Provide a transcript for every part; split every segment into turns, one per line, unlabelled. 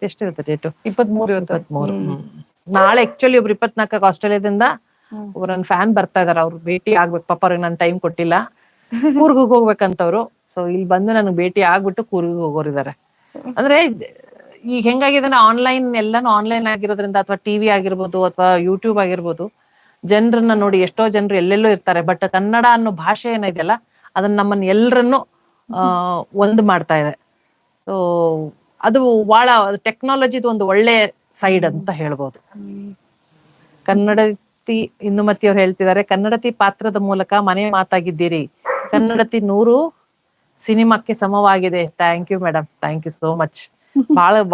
ಎಷ್ಟಿರುತ್ತೆ ಡೇಟು?
23 ಇವತ್ತು.
23. ನಾಳೆ ಆಕ್ಚುಲಿ ಒಬ್ರು 24 ಆಸ್ಟ್ರೇಲಿಯಾದಿಂದ ಒಬ್ರು ನನ್ನ ಫ್ಯಾನ್ ಬರ್ತಾ ಇದಾರೆ. ಅವ್ರು ಭೇಟಿ ಆಗ್ಬೇಕು. ಪಾಪ ಅವ್ರಿಗೆ ನಾನು ಟೈಮ್ ಕೊಟ್ಟಿಲ್ಲ. ಕೂರ್ಗ್ ಹೋಗ್ಬೇಕಂತವ್ರು. ಸೊ ಇಲ್ಲಿ ಬಂದು ನನಗೆ ಭೇಟಿ ಆಗ್ಬಿಟ್ಟು ಕೂರ್ಗ್ ಹೋಗೋರಿದ್ದಾರೆ. ಅಂದ್ರೆ ಈಗ ಹೆಂಗಾಗಿದೆ ಆನ್ಲೈನ್ ಎಲ್ಲಾನು ಆನ್ಲೈನ್ ಆಗಿರೋದ್ರಿಂದ ಅಥವಾ ಟಿವಿ ಆಗಿರ್ಬೋದು ಅಥವಾ ಯೂಟ್ಯೂಬ್ ಆಗಿರ್ಬೋದು, ಜನರನ್ನ ನೋಡಿ ಎಷ್ಟೋ ಜನರು ಎಲ್ಲೆಲ್ಲೋ ಇರ್ತಾರೆ. ಬಟ್ ಕನ್ನಡ ಅನ್ನೋ ಭಾಷೆ ಏನಿದೆಯಲ್ಲ ಅದನ್ನ ನಮ್ಮನ್ನ ಎಲ್ಲರನ್ನು ಒಂದು ಮಾಡ್ತಾ ಇದೆ. ಸೊ ಅದು ಬಹಳ ಟೆಕ್ನಾಲಜಿದು ಒಂದು ಒಳ್ಳೆ ಸೈಡ್ ಅಂತ ಹೇಳ್ಬೋದು. ಕನ್ನಡತಿ ಇಂದುಮತಿ ಅವ್ರು ಹೇಳ್ತಿದ್ದಾರೆ, ಕನ್ನಡತಿ ಪಾತ್ರದ ಮೂಲಕ ಮನೆ ಮಾತಾಗಿದ್ದೀರಿ. ಕನ್ನಡತಿ 100 ಸಿನಿಮಾಕ್ಕೆ ಸಮವಾಗಿದೆ. Thank you madam, thank you so much.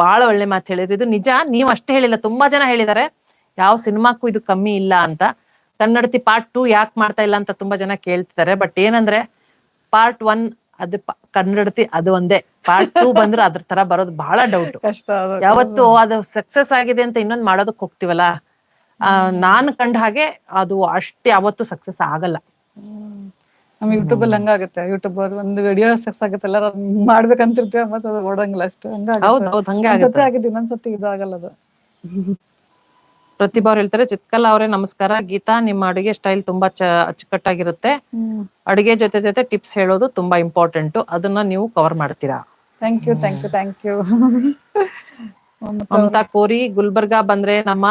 ಬಹಳ ಒಳ್ಳೆ ಮಾತು ಹೇಳಿದ್ರಿ. ಇದು ನಿಜ, ನೀವ್ ಅಷ್ಟೇ ಹೇಳಿಲ್ಲ, ತುಂಬಾ ಜನ ಹೇಳಿದ್ದಾರೆ ಯಾವ ಸಿನಿಮಾಕ್ಕೂ ಇದು ಕಮ್ಮಿ ಇಲ್ಲ ಅಂತ. ಕನ್ನಡತಿ ಪಾರ್ಟ್ 2 ಯಾಕೆ ಮಾಡ್ತಾ ಇಲ್ಲ ಅಂತ ತುಂಬಾ ಜನ ಕೇಳ್ತಿದ್ದಾರೆ. ಬಟ್ ಏನಂದ್ರೆ ಪಾರ್ಟ್ 1 ಅದು ಕನ್ನಡತಿ ಅದು ಒಂದೇ. ಪಾರ್ಟ್ 2 ಬಂದ್ರೆ ಅದ್ರ ತರ ಬರೋದು ಬಹಳ ಡೌಟ್. ಯಾವತ್ತು ಅದು ಸಕ್ಸಸ್ ಆಗಿದೆ ಅಂತ ಇನ್ನೊಂದು ಮಾಡೋದಕ್ಕೆ ಹೋಗ್ತಿವಲ್ಲ, ನಾನು ಕಂಡ ಹಾಗೆ ಅದು ಅಷ್ಟೇ ಯಾವತ್ತು ಸಕ್ಸಸ್ ಆಗಲ್ಲ.
ನಮ್ ಯೂಟ್ಯೂಬ್ ಅಲ್ಲಿ ಹಂಗಾಗುತ್ತೆ. ಯೂಟ್ಯೂಬ್ ಒಂದು ವಿಡಿಯೋ ಸಕ್ಸಸ್ ಆಗುತ್ತೆ, ಎಲ್ಲಾರು ಮಾಡ್ಬೇಕಂತಿರ್ತೀವಿ ಮತ್ತೆ ಅದು ಓಡಂಗಿಲ್ಲ ಅಷ್ಟು. ಹಂಗೆ ಆಗಿದೆ, ಇನ್ನೊಂದ್ಸತಿ ಇದಾಗಲ್ಲ ಅದು.
ಪ್ರತಿಭಾ ಅವ್ರು ಹೇಳ್ತಾರೆ, ಚಿತ್ಕಲ್ಲ ಅವರೇ ನಮಸ್ಕಾರ. ಗೀತಾ, ನಿಮ್ಮ ಅಡುಗೆ ಸ್ಟೈಲ್ ತುಂಬಾ ಅಚ್ಚುಕಟ್ಟಾಗಿರುತ್ತೆ. ಅಡುಗೆ ಜೊತೆ ಟಿಪ್ಸ್ ಹೇಳೋದು ತುಂಬಾ ಇಂಪಾರ್ಟೆಂಟ್. ಅದನ್ನ ನೀವು ಕವರ್ ಮಾಡ್ತೀರಾ?
Thank you, thank you, thank you.
Mamata Kori, Gulbarga ಬಂದ್ರೆ ನಮ್ಮ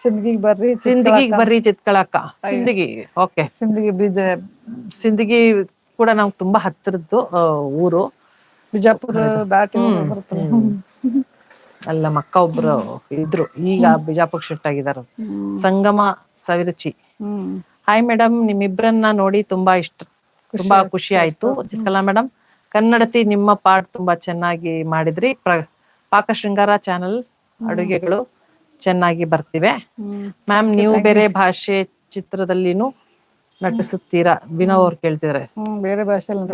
ಸಿಂದಗಿಗ್ ಬರ್ರಿ ಚಿತ್ಕಳಕ್ಕ. ಸಿಂದಗಿ, ಓಕೆ. ಸಿಂದಗಿ ಕೂಡ ನಮ್ಗೆ ತುಂಬಾ ಹತ್ತಿರದ್ದು ಊರು.
ಬಿಜಾಪುರ ದಾಟಿ
ಅಲ್ಲ ಮಕ್ಕ ಒಬ್ರು ಇದ್ರು, ಈಗ ಬಿಜಾಪುರ ಶಿಫ್ಟ್ ಆಗಿದಾರ. ಸಂಗಮ ಸವಿರುಚಿ, ಹಾಯ್ ಮೇಡಮ್, ನಿಮ್ಮಿಬ್ರನ್ನ ನೋಡಿ ತುಂಬಾ ಖುಷಿ ಆಯ್ತು. ಚಿತ್ಕಲಾ ಮೇಡಮ್, ಕನ್ನಡತಿ ನಿಮ್ಮ ಪಾರ್ಟ್ ತುಂಬಾ ಚೆನ್ನಾಗಿ ಮಾಡಿದ್ರಿ. ಪಾಕ ಶೃಂಗಾರ ಚಾನಲ್ ಅಡುಗೆಗಳು ಚೆನ್ನಾಗಿ ಬರ್ತಿವೆ. ಮ್ಯಾಮ್, ನೀವು ಬೇರೆ ಭಾಷೆ ಚಿತ್ರದಲ್ಲಿನೂ ನಟಿಸುತ್ತೀರಾ? ವಿನೋ ಅವ್ರು ಕೇಳ್ತಿದಾರೆ.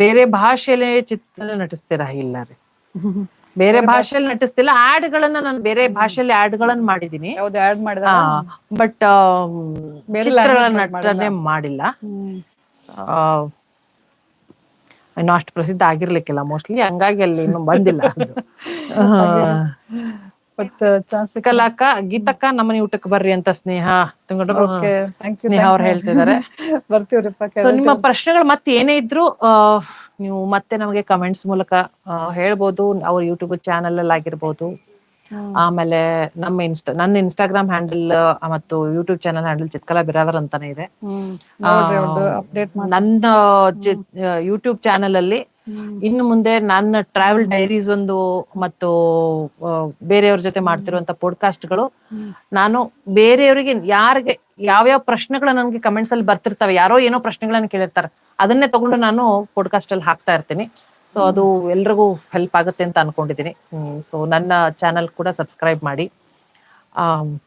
ಬೇರೆ ಭಾಷೆಯಲ್ಲಿ ಚಿತ್ರ ನಟಿಸ್ತೀರಾ? ಇಲ್ಲ ರೀ, ಬೇರೆ ಭಾಷೆಯಲ್ಲಿ ನಟಿಸ್ತಿಲ್ಲ. ಆಡ್ ಗಳನ್ನ ನಾನು ಬೇರೆ ಭಾಷೆಯಲ್ಲಿ ಆಡ್ ಗಳನ್ನ ಮಾಡಿದೀನಿ, ಬಟ್ ಚಿತ್ರಗಳ ನಟನೆ ಮಾಡಿಲ್ಲ. ಇನ್ನು ಅಷ್ಟು ಪ್ರಸಿದ್ಧ ಆಗಿರ್ಲಿಕ್ಕಿಲ್ಲ ಮೋಸ್ಟ್ಲಿ, ಹಂಗಾಗಿ ಅಲ್ಲಿ ಇನ್ನು ಬಂದಿಲ್ಲ. ಕಲಾಕ ಗೀತಕ್ಕ, ನಮ್ಮನೆ ಊಟಕ್ಕೆ ಬರ್ರಿ ಅಂತ ಸ್ನೇಹ ಅವ್ರು ಹೇಳ್ತಿದ್ದಾರೆ. ಸೊ ನಿಮ್ಮ ಪ್ರಶ್ನೆಗಳು ಮತ್ತೆ ಏನೇ ಇದ್ರು ನೀವು ಮತ್ತೆ ನಮಗೆ ಕಮೆಂಟ್ಸ್ ಮೂಲಕ ಹೇಳ್ಬೋದು. ಅವ್ರ ಯೂಟ್ಯೂಬ್ ಚಾನಲ್ ಅಲ್ಲಿ ಆಗಿರ್ಬೋದು, ಆಮೇಲೆ ನನ್ನ ಇನ್ಸ್ಟಾಗ್ರಾಮ್ ಹ್ಯಾಂಡಲ್ ಮತ್ತು YouTube channel handle Chitkala Biradar ಅಂತಾನೆ ಇದೆ. ನನ್ನ ಯೂಟ್ಯೂಬ್ ಚಾನಲ್ ಅಲ್ಲಿ ಇನ್ನು ಮುಂದೆ ನನ್ನ ಟ್ರಾವೆಲ್ ಡೈರೀಸ್ ಒಂದು ಮತ್ತು ಬೇರೆಯವ್ರ ಜೊತೆ ಮಾಡ್ತಿರುವಂತ ಪಾಡ್ಕಾಸ್ಟ್ ಗಳು, ನಾನು ಬೇರೆಯವರಿಗೆ ಯಾರಿಗೆ ಯಾವ್ಯಾವ ಪ್ರಶ್ನೆಗಳು ನನ್ಗೆ ಕಮೆಂಟ್ಸ್ ಅಲ್ಲಿ ಬರ್ತಿರ್ತವೆ, ಯಾರೋ ಏನೋ ಪ್ರಶ್ನೆಗಳನ್ನ ಕೇಳಿರ್ತಾರೆ, ಅದನ್ನೇ ತಗೊಂಡು ನಾನು ಪಾಡ್ಕಾಸ್ಟ್ ಅಲ್ಲಿ ಹಾಕ್ತಾ ಇರ್ತೀನಿ. ಸೊ ಅದು ಎಲ್ರಿಗೂ ಹೆಲ್ಪ್ ಆಗುತ್ತೆ ಅಂತ ಅನ್ಕೊಂಡಿದೀನಿ. ಸೊ ನನ್ನ ಚಾನಲ್ ಕೂಡ ಸಬ್ಸ್ಕ್ರೈಬ್ ಮಾಡಿ.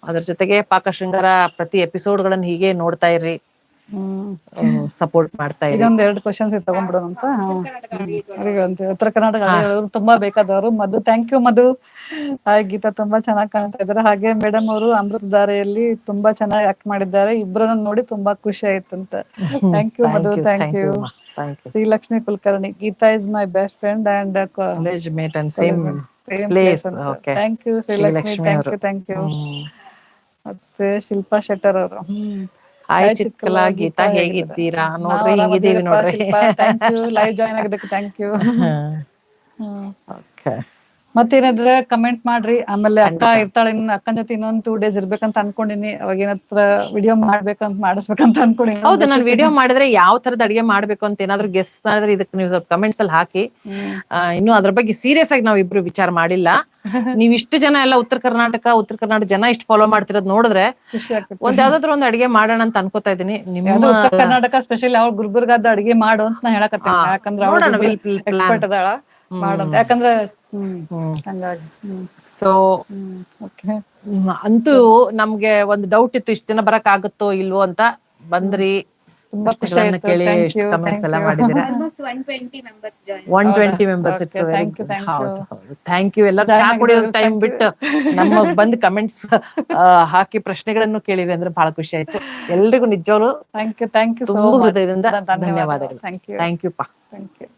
ಅದ್ರ ಜೊತೆಗೆ ಪಾಕ ಶೃಂಗಾರ ಪ್ರತಿ ಎಪಿಸೋಡ್ಗಳನ್ನ ಹೀಗೆ ನೋಡ್ತಾ ಇರ್ರಿ, ಸಪೋರ್ಟ್ ಮಾಡ್ತಾ ಇರಿ.
ಇನ್ನೊಂದ್ 2 ಕ್ವಶನ್ಸ್ ತಗೊಂಡ್ಬಿಡೋಣ ಅಂತ. ಉತ್ತರ ಕರ್ನಾಟಕ ಹೇಳೋರು ತುಂಬಾ ಬೇಕಾದವರು. Madhu, thank you Madhu. Hi Geeta, ತುಂಬಾ ಚೆನ್ನಾಗಿ ಕಾಣ್ತಾ ಇದಾರೆ. ಹಾಗೆ ಮೇಡಮ್ ಅವರು ಅಮೃತಧಾರೆಯಲ್ಲಿ ತುಂಬಾ ಚೆನ್ನಾಗಿ ಆಕ್ಟ್ ಮಾಡಿದ್ದಾರೆ. ಇಬ್ಬರನ್ನ ನೋಡಿ ತುಂಬಾ ಖುಷಿ ಆಯ್ತು ಅಂತ. Thank you Madhu, thank you. Shrilakshmi Kulkarni, Geeta is my best friend and
college mate and same place.
Thank you Shrilakshmi, thank you, thank you. ಮತ್ತೆ ಶಿಲ್ಪಾ ಶೆಟ್ಟರ್ ಅವರು,
ಹಾಯ್ ಚಿತ್ಕಲಾ, ಗೀತಾ ಹೇಗಿದ್ದೀರಾ? ನೋಡ್ರಿ ಹಿಂಗಿದೀವಿ ನೋಡ್ರಿ.
ಥ್ಯಾಂಕ್ ಯು, ಲೈವ್ ಜಾಯ್ನ್ ಆಗಿದ್ದಕ್ಕೆ ಥ್ಯಾಂಕ್ ಯು. ಮತ್ತೇನಾದ್ರೆ ಕಮೆಂಟ್ ಮಾಡ್ರಿ. ಆಮೇಲೆ ಅಕ್ಕ ಇರ್ತಾಳೆ, ಅಕ್ಕನ ಜೊತೆ ಇನ್ನೊಂದ್ 2 days ಇರ್ಬೇಕಂತ ಅನ್ಕೊಂಡಿನಿ. ಅವಾಗ ಏನತ್ರ ವಿಡಿಯೋ ಮಾಡಿಸ್ಬೇಕಂತ ಅನ್ಕೊಂಡಿನಿ.
ಹೌದು, ನಾನು ವಿಡಿಯೋ ಮಾಡಿದ್ರೆ ಯಾವ ತರದ ಅಡಿಗೆ ಮಾಡ್ಬೇಕು ಅಂತ ಏನಾದ್ರು ಗೆಸ್ ಮಾಡಿದ್ರೆ ಇದಕ್ಕೆ ನೀವು ಸ್ವಲ್ಪ ಕಮೆಂಟ್ಸ್ ಅಲ್ಲಿ ಹಾಕಿ. ಇನ್ನು ಅದ್ರ ಬಗ್ಗೆ ಸೀರಿಯಸ್ ಆಗಿ ನಾವ್ ಇಬ್ರು ವಿಚಾರ ಮಾಡಿಲ್ಲ. ನೀವ್ ಇಷ್ಟು ಜನ ಎಲ್ಲ ಉತ್ತರ ಕರ್ನಾಟಕ ಜನ ಇಷ್ಟು ಫಾಲೋ ಮಾಡ್ತಿರೋದ್ ನೋಡಿದ್ರೆ ಒಂದ್ ಯಾವ್ದಾದ್ರು ಒಂದ್ ಅಡಿಗೆ ಮಾಡೋಣ ಅಂತ ಅನ್ಕೋತಾ ಇದೀನಿ. ನಿಮ್ಮ
ಉತ್ತರ ಕರ್ನಾಟಕ ಸ್ಪೆಷಲಿ ಅವ್ರ ಗುಲ್ಬರ್ಗಾದ ಅಡಿಗೆ ಮಾಡು ಅಂತ ನಾ ಹೇಳಕತ್ತೀನಿ. ಯಾಕಂದ್ರೆ ಎಕ್ಸ್ಪರ್ಟ್ ಅದಾಳ ಮಾಡೋದು. ಯಾಕಂದ್ರೆ
ಸೊ ಅಂತೂ ನಮ್ಗೆ ಒಂದು ಡೌಟ್ ಇತ್ತು, ಇಷ್ಟ ಜನ ಬರಕ್ ಆಗುತ್ತೋ ಇಲ್ವೋ ಅಂತ. ಬಂದ್ರಿ, ತುಂಬಾ ಖುಷಿ ಆಯ್ತು. ಕೇಳಿ ಕಮೆಂಟ್ಸ್ ಎಲ್ಲ ಮಾಡಿದಿರ. 120 members. It's very good. Thank you. ಎಲ್ಲರೂ ಚಾ ಕುಡಿಯೋ ಟೈಮ್ ಬಿಟ್ಟು ನಮ್ಮ ಬಂದ್ ಕಮೆಂಟ್ಸ್ ಹಾಕಿ ಪ್ರಶ್ನೆಗಳನ್ನು ಕೇಳಿದ್ರೆ ಅಂದ್ರೆ ಬಹಳ ಖುಷಿ ಆಯ್ತು. ಎಲ್ರಿಗೂ ನಿಜವಾಗ್ಲೂ
ಥ್ಯಾಂಕ್ ಯು, ಥ್ಯಾಂಕ್ ಯು,
ತುಂಬಾ ಹೃದಯದಿಂದ ಧನ್ಯವಾದಗಳು.
ಥ್ಯಾಂಕ್ ಯು,
ಥ್ಯಾಂಕ್ ಯು ಪಾ.
Thank you.